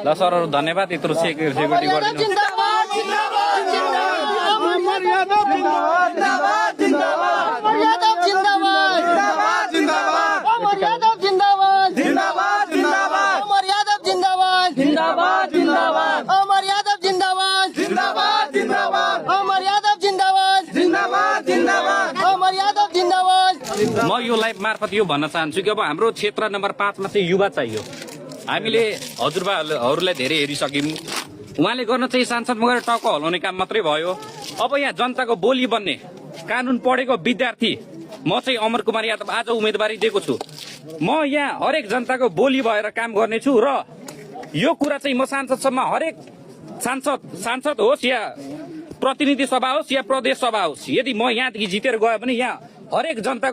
ल सरहरू धन्यवाद यत्रो सेक्युरिटी गरिदिनु म यो लाइभ मार्फत यो भन्न चाहन्छु कि अब हाम्रो क्षेत्र नम्बर 5 मा चाहिँ युवा चाहियो। हामीले हजुरबाहरूलाई धेरै हेरिसक्यौँ। उहाँले गर्न चाहिँ सांसदमा गएर टाउको हल्लाउने काम मात्रै भयो। अब यहाँ जनताको बोली बन्ने कानुन पढेको विद्यार्थी म चाहिँ अमर कुमार यादव आज उम्मेदवारी दिएको छु। म यहाँ हरेक जनताको बोली भएर काम गर्नेछु र यो कुरा चाहिँ म सांसदसम्म हरेक सांसद होस् या प्रतिनिधि सभा होस् या प्रदेश सभा होस्, यदि म यहाँदेखि जितेर गयो भने यहाँ हरेक जनताको